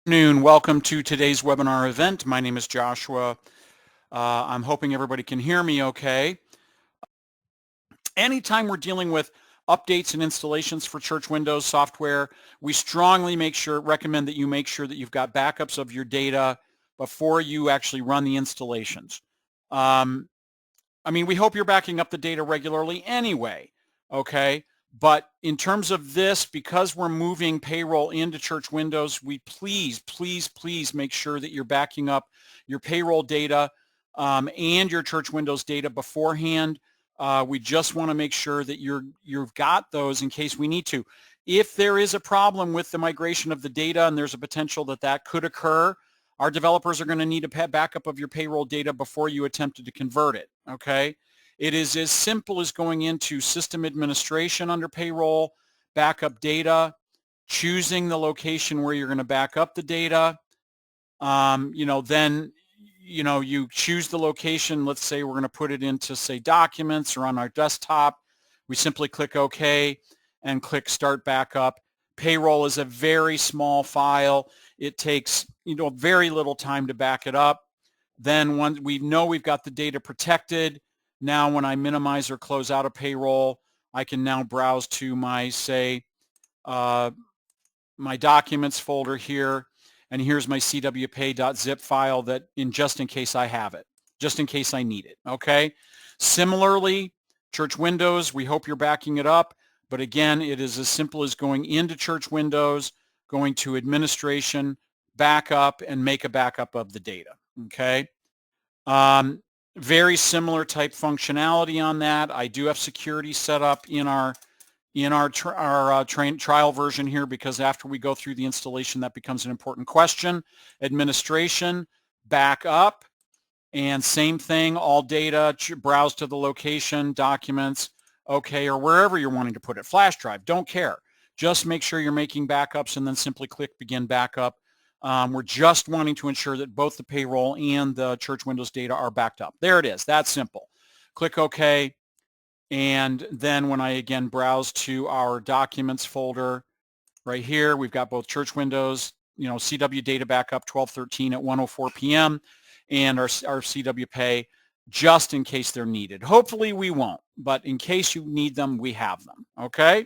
Welcome to today's webinar event. My name is Joshua. I'm hoping everybody can hear me okay. Anytime we're dealing with updates and installations for Church Windows software, we strongly recommend that you make sure that you've got backups of your data before you actually run the installations. We hope you're backing up the data regularly anyway, okay? But in terms of this, because we're moving payroll into Church Windows, we please make sure that you're backing up your payroll data and your Church Windows data beforehand. We just want to make sure that you've got those in case we need to. If there is a problem with the migration of the data and there's a potential that could occur, our developers are going to need a backup of your payroll data before you attempted to convert it, okay? It is as simple as going into system administration under payroll, backup data, choosing the location where you're going to back up the data. Then you choose the location. Let's say we're going to put it into, say, documents or on our desktop. We simply click OK and click Start Backup. Payroll is a very small file. It takes very little time to back it up. Then once we know we've got the data protected, now when I minimize or close out of payroll, I can now browse to my, say, my documents folder here, and here's my cwpay.zip file just in case I have it, just in case I need it, okay? Similarly, Church Windows, we hope you're backing it up, but again, it is as simple as going into Church Windows, going to Administration, Backup, and make a backup of the data, okay? Very similar type functionality on that. I do have security set up in our trial version here, because after we go through the installation, that becomes an important question. Administration, backup, and same thing, all data, browse to the location, documents, okay, or wherever you're wanting to put it, flash drive, don't care. Just make sure you're making backups and then simply click Begin Backup. We're just wanting to ensure that both the payroll and the Church Windows data are backed up. There it is, that's simple. Click OK. And then when I again browse to our documents folder right here, we've got both Church Windows, CW data backup 12/13 at 1:04 p.m. and our CW Pay, just in case they're needed. Hopefully we won't, but in case you need them, we have them, okay?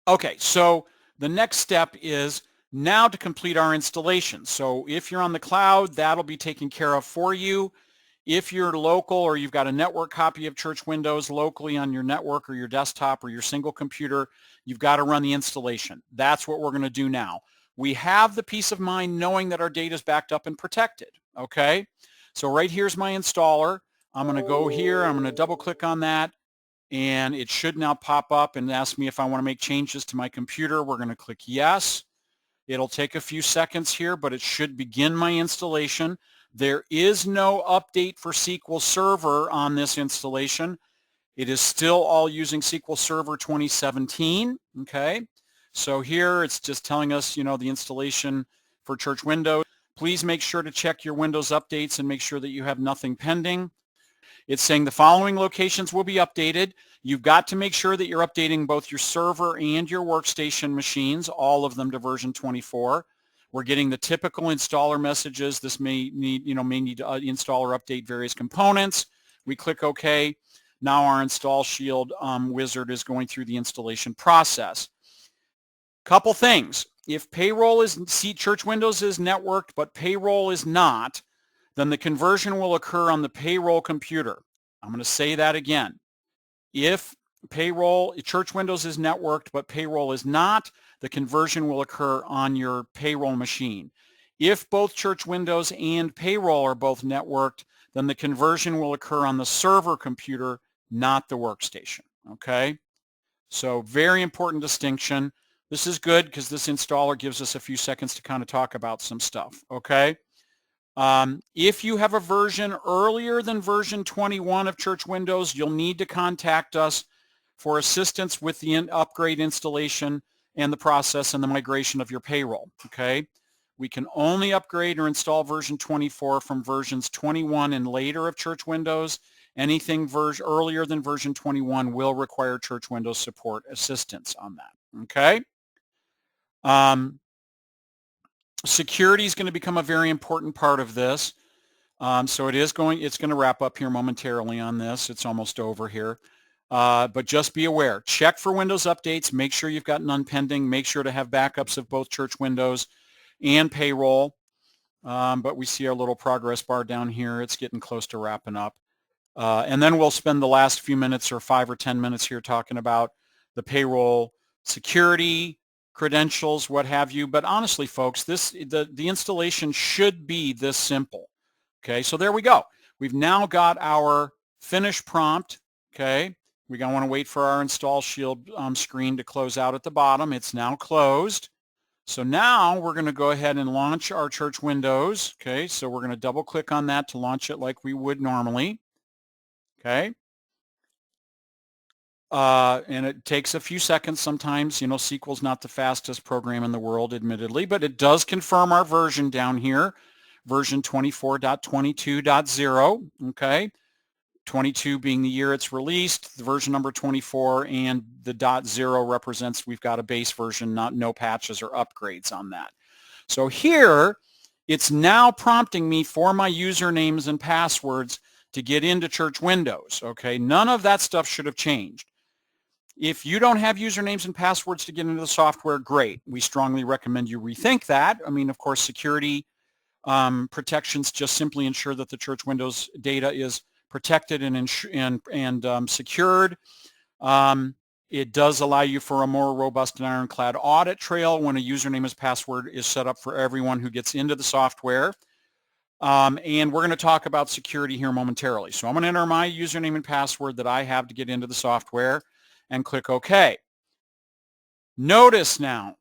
Okay, so the next step is now to complete our installation. So if you're on the cloud, that'll be taken care of for you. If you're local or you've got a network copy of Church Windows locally on your network or your desktop or your single computer, you've got to run the installation. That's what we're going to do now. We have the peace of mind knowing that our data is backed up and protected, okay? So right here's my installer. I'm going to go here. I'm going to double click on that, and it should now pop up and ask me if I want to make changes to my computer. We're going to click yes. It'll take a few seconds here, but it should begin my installation. There is no update for SQL Server on this installation. It is still all using SQL Server 2017, okay? So here it's just telling us, the installation for Church Windows. Please make sure to check your Windows updates and make sure that you have nothing pending. It's saying the following locations will be updated. You've got to make sure that you're updating both your server and your workstation machines, all of them to version 24. We're getting the typical installer messages. This may need to install or update various components. We click OK. Now our Install Shield wizard is going through the installation process. Couple things. If Church Windows is networked, but payroll is not, then the conversion will occur on the payroll computer. I'm going to say that again. If Church Windows is networked, but payroll is not, the conversion will occur on your payroll machine. If both Church Windows and payroll are both networked, then the conversion will occur on the server computer, not the workstation, okay? So very important distinction. This is good because this installer gives us a few seconds to kind of talk about some stuff, okay? If you have a version earlier than version 21 of Church Windows, you'll need to contact us for assistance with the upgrade installation and the process and the migration of your payroll, okay? We can only upgrade or install version 24 from versions 21 and later of Church Windows. Anything earlier than version 21 will require Church Windows support assistance on that, okay? Security is going to become a very important part of this. So it's going to wrap up here momentarily on this. It's almost over here. But just be aware, check for Windows updates, make sure you've got none pending, make sure to have backups of both Church Windows and Payroll. But we see our little progress bar down here. It's getting close to wrapping up. And then we'll spend the last few minutes or 5 or 10 minutes here talking about the payroll security, credentials, what have you. But honestly, folks, the installation should be this simple. Okay, so there we go. We've now got our finish prompt. Okay, we're going to want to wait for our install shield screen to close out at the bottom. It's now closed. So now we're going to go ahead and launch our Church Windows. Okay, so we're going to double click on that to launch it like we would normally. Okay. And it takes a few seconds sometimes. You know, SQL's not the fastest program in the world, admittedly, but it does confirm our version down here, version 24.22.0, okay? 22 being the year it's released, the version number 24, and the .0 represents we've got a base version, no patches or upgrades on that. So here, it's now prompting me for my usernames and passwords to get into Church Windows, okay? None of that stuff should have changed. If you don't have usernames and passwords to get into the software, great. We strongly recommend you rethink that. I mean, of course, security protections just simply ensure that the Church Windows data is protected and secured. It does allow you for a more robust and ironclad audit trail when a username and password is set up for everyone who gets into the software. And we're going to talk about security here momentarily. So I'm going to enter my username and password that I have to get into the software and click OK. Notice now,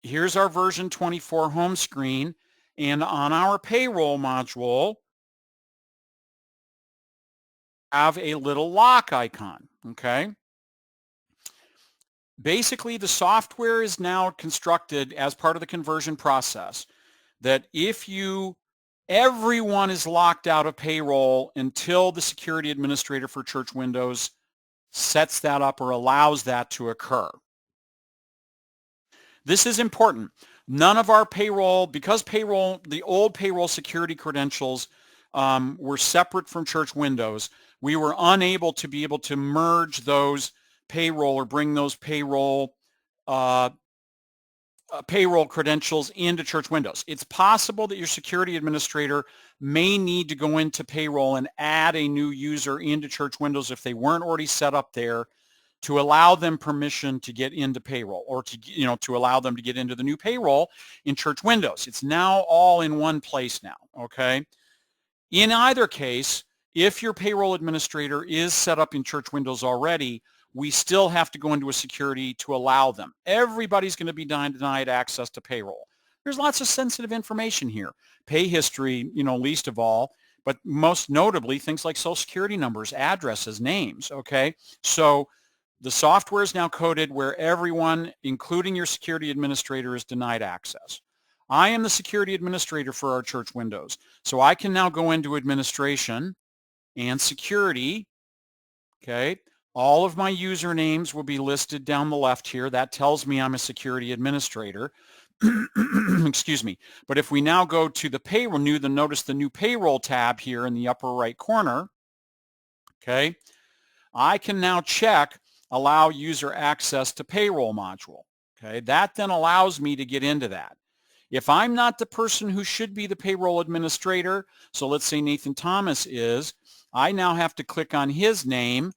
here's our version 24 home screen, and on our payroll module, have a little lock icon, okay? Basically, the software is now constructed as part of the conversion process that if everyone is locked out of payroll until the security administrator for Church Windows sets that up or allows that to occur. This is important. None of our payroll, because the old payroll security credentials were separate from Church Windows, we were unable to be able to merge those payroll or bring those payroll credentials into Church Windows. It's possible that your security administrator may need to go into payroll and add a new user into Church Windows if they weren't already set up there to allow them permission to get into payroll or to allow them to get into the new payroll in Church Windows. It's now all in one place now, okay? In either case, if your payroll administrator is set up in Church Windows already, we still have to go into a security to allow them. Everybody's going to be denied access to payroll. There's lots of sensitive information here. Pay history, least of all, but most notably things like social security numbers, addresses, names, okay? So the software is now coded where everyone, including your security administrator, is denied access. I am the security administrator for our Church Windows, so I can now go into administration and security, okay? All of my usernames will be listed down the left here. That tells me I'm a security administrator. Excuse me. But if we now go to the payroll, notice the new payroll tab here in the upper right corner, okay? I can now check allow user access to payroll module, okay? That then allows me to get into that. If I'm not the person who should be the payroll administrator, so let's say Nathan Thomas is, I now have to click on his name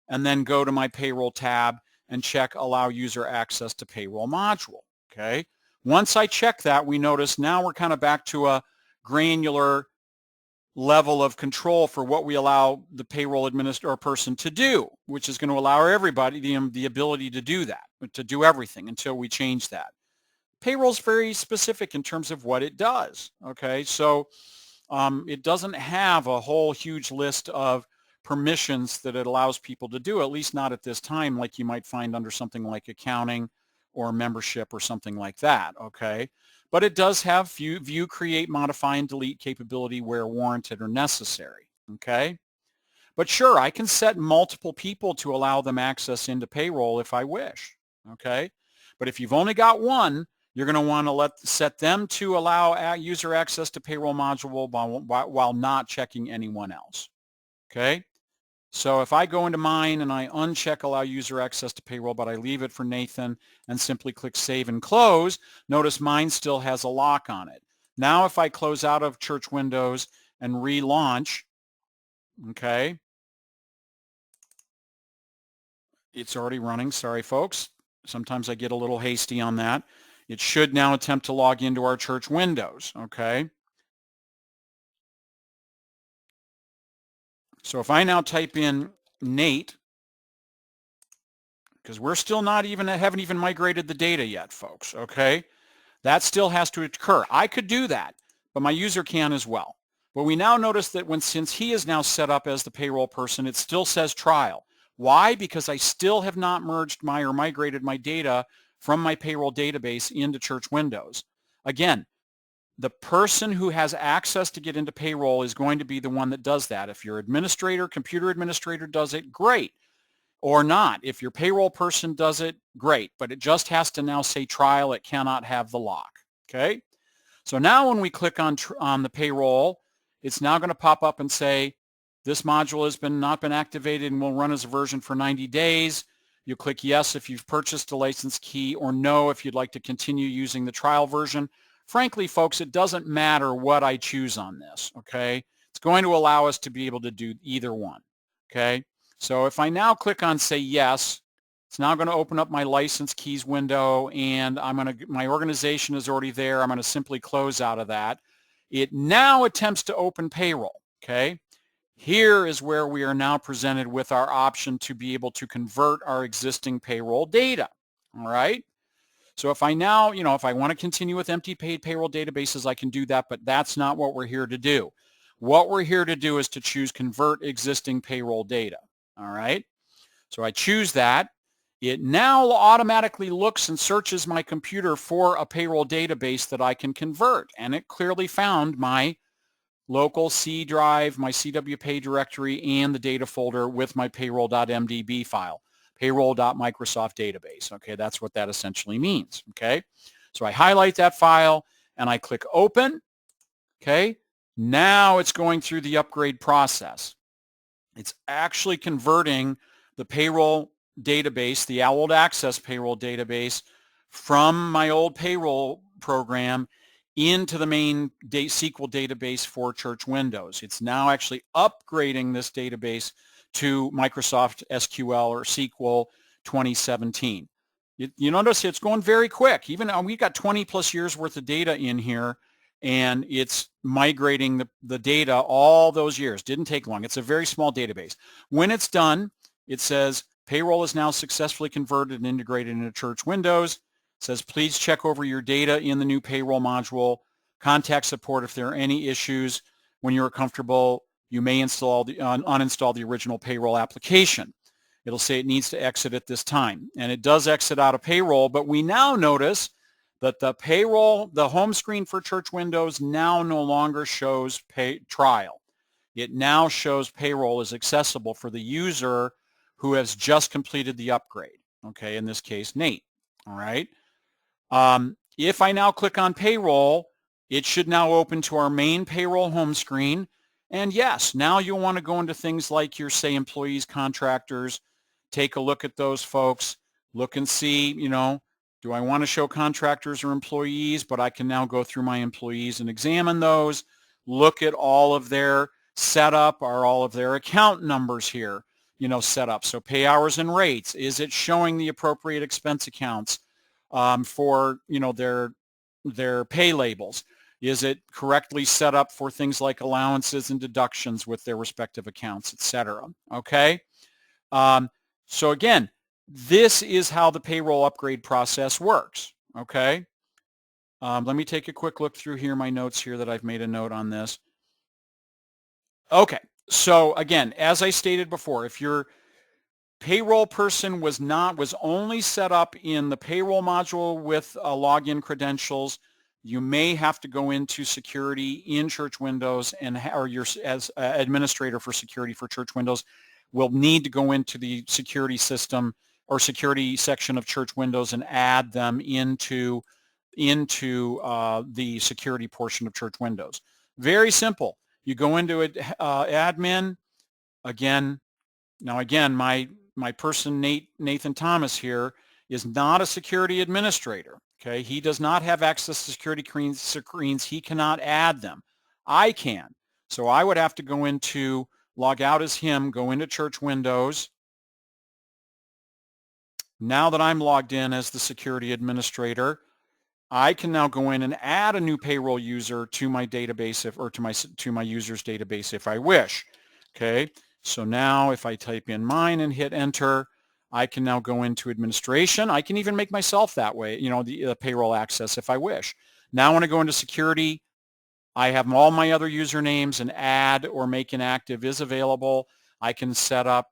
and then go to my payroll tab and check allow user access to payroll module, okay? Once I check that, we notice now we're kind of back to a granular level of control for what we allow the payroll administrator or person to do, which is going to allow everybody the ability to do that, to do everything until we change that. Payroll is very specific in terms of what it does, okay? So it doesn't have a whole huge list of permissions that it allows people to do, at least not at this time, like you might find under something like accounting or membership or something like that, okay? But it does have view, create, modify, and delete capability where warranted or necessary, okay? But sure, I can set multiple people to allow them access into payroll if I wish, okay? But if you've only got one, You're going to want to set them to allow user access to payroll module while not checking anyone else. Okay. So if I go into mine and I uncheck allow user access to payroll, but I leave it for Nathan and simply click save and close, notice mine still has a lock on it. Now if I close out of Church Windows and relaunch, okay, it's already running. Sorry, folks. Sometimes I get a little hasty on that. It should now attempt to log into our Church Windows, okay? So if I now type in Nate, because we're still haven't even migrated the data yet, folks, okay? That still has to occur. I could do that, but my user can as well. But we now notice that since he is now set up as the payroll person, it still says trial. Why? Because I still have not merged or migrated my data from my payroll database into Church Windows. Again, the person who has access to get into payroll is going to be the one that does that. If your administrator, computer administrator does it, great. Or not. If your payroll person does it, great. But it just has to now say trial. It cannot have the lock. Okay? So now when we click on the payroll, it's now going to pop up and say, this module has not been activated and will run as a version for 90 days. You click yes if you've purchased a license key, or no if you'd like to continue using the trial version. Frankly, folks, it doesn't matter what I choose on this, okay? It's going to allow us to be able to do either one, okay? So if I now click on say yes, it's now going to open up my license keys window, and my organization is already there. I'm going to simply close out of that. It now attempts to open payroll, okay? Here is where we are now presented with our option to be able to convert our existing payroll data, all right? So if I now, if I want to continue with empty paid payroll databases, I can do that, but that's not what we're here to do. What we're here to do is to choose convert existing payroll data, all right? So I choose that. It now automatically looks and searches my computer for a payroll database that I can convert, and it clearly found my local C drive, my CWPay directory, and the data folder with my payroll.mdb file. Payroll.microsoft database. Okay, that's what that essentially means. Okay, so I highlight that file and I click open. Okay, now it's going through the upgrade process. It's actually converting the payroll database, the old Access payroll database, from my old payroll program into the main SQL database for Church Windows. It's now actually upgrading this database to Microsoft SQL or SQL 2017. You notice it's going very quick. Even we've got 20 plus years worth of data in here, and it's migrating the data all those years. Didn't take long. It's a very small database. When it's done, it says payroll is now successfully converted and integrated into Church Windows. It says please check over your data in the new payroll module. Contact support if there are any issues. When you're comfortable, you may uninstall the original payroll application. It'll say it needs to exit at this time, and it does exit out of payroll, but we now notice that the home screen for Church Windows now no longer shows trial. It now shows payroll is accessible for the user who has just completed the upgrade. Okay, in this case, Nate. All right. If I now click on payroll, it should now open to our main payroll home screen. And yes, now you'll want to go into things like your, say, employees, contractors, take a look at those folks, look and see, do I want to show contractors or employees? But I can now go through my employees and examine those, look at all of their setup, are all of their account numbers here, set up. So pay hours and rates. Is it showing the appropriate expense accounts for, their pay labels? Is it correctly set up for things like allowances and deductions with their respective accounts, etc.? Okay. So again, this is how the payroll upgrade process works. Okay. Let me take a quick look through here, my notes here that I've made a note on this. Okay. So again, as I stated before, if your payroll person was only set up in the payroll module with login credentials, you may have to go into security in Church Windows, or as administrator for security for Church Windows will need to go into the security system or security section of Church Windows and add them into into the security portion of Church Windows. Very simple. You go into it, admin. Again, my person, Nathan Thomas here, is not a security administrator. Okay, he does not have access to security screens. He cannot add them. I can. So I would have to go into, log out as him, go into Church Windows. Now that I'm logged in as the security administrator, I can now go in and add a new payroll user to my database or to my users database if I wish. Okay, so now if I type in mine and hit enter, I can now go into administration. I can even make myself that way, the payroll access if I wish. Now when I go into security, I have all my other usernames, and add or make inactive is available. I can set up,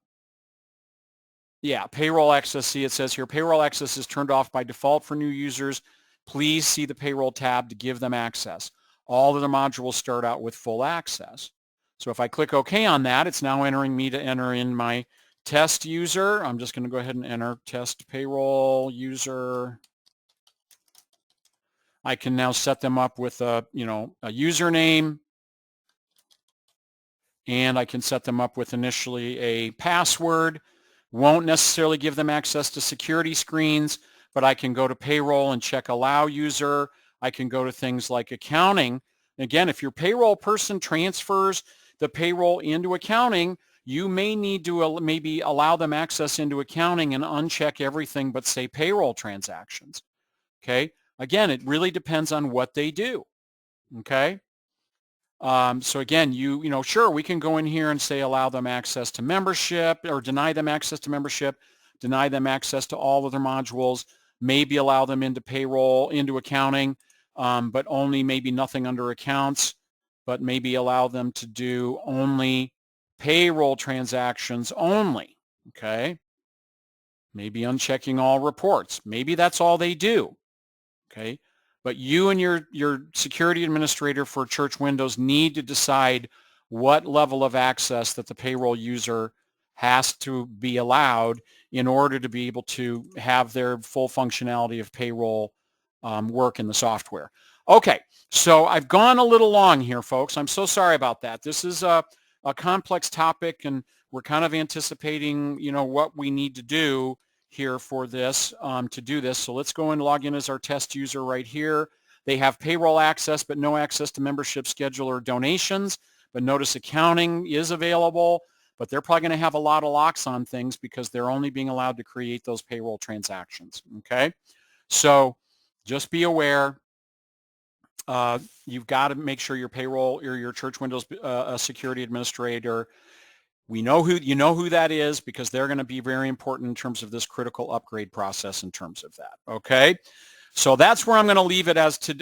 payroll access. See, it says here, payroll access is turned off by default for new users. Please see the payroll tab to give them access. All of the modules start out with full access. So if I click OK on that, it's now entering me to enter in my test user. I'm just going to go ahead and enter test payroll user. I can now set them up with a username, and I can set them up with initially a password. Won't necessarily give them access to security screens, but I can go to payroll and check allow user. I can go to things like accounting. Again, if your payroll person transfers the payroll into accounting, you may need to maybe allow them access into accounting and uncheck everything but say payroll transactions. Okay. Again, it really depends on what they do. Okay. So again, sure, we can go in here and say allow them access to membership, or deny them access to membership, deny them access to all of their modules, maybe allow them into payroll, into accounting, but only maybe nothing under accounts, but maybe allow them to do only payroll transactions only. Okay. Maybe unchecking all reports. Maybe that's all they do. Okay. But you and your security administrator for Church Windows need to decide what level of access that the payroll user has to be allowed in order to be able to have their full functionality of payroll work in the software. Okay, so I've gone a little long here, folks. I'm so sorry about that. This is a complex topic, and we're kind of anticipating, what we need to do here for this, to do this. So let's go and log in as our test user right here. They have payroll access, but no access to membership, schedule, or donations. But notice accounting is available, but they're probably going to have a lot of locks on things because they're only being allowed to create those payroll transactions. Okay, so just be aware. You've got to make sure your payroll or your Church Windows security administrator, you know who that is, because they're going to be very important in terms of this critical upgrade process in terms of that. Okay, so that's where I'm going to leave it as to